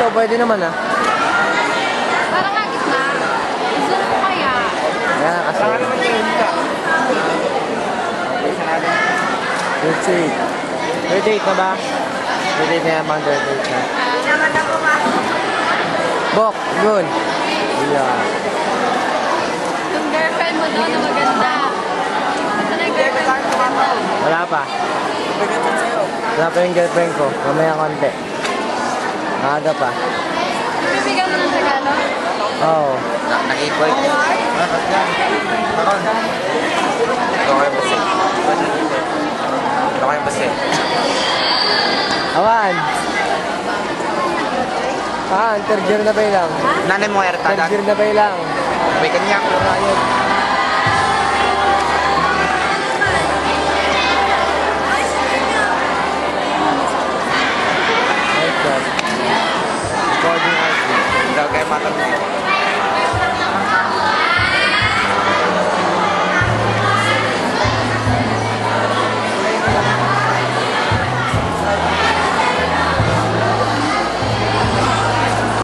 dito, pwede naman ah. Parang nga gitna. Zoom mo kaya. Kaya kasi. Let's see. 38 na ba? 38 na yan, bang 38 na. Bok, yun. Yeah. Yung girlfriend mo doon na maganda. Ito na yung girlfriend mo maganda. Wala pa. Wala pa yung girlfriend ko. Mamaya konti. Maaga pa. Bibigyan mo ng regalo? Oo. Nag-equal. Ito kayo basi. Awan. Third year na ba ilang? Nanay mo air Third tagan. year na ba ilang? May kanya. Ayun. Recording artist. Daw kayo matag.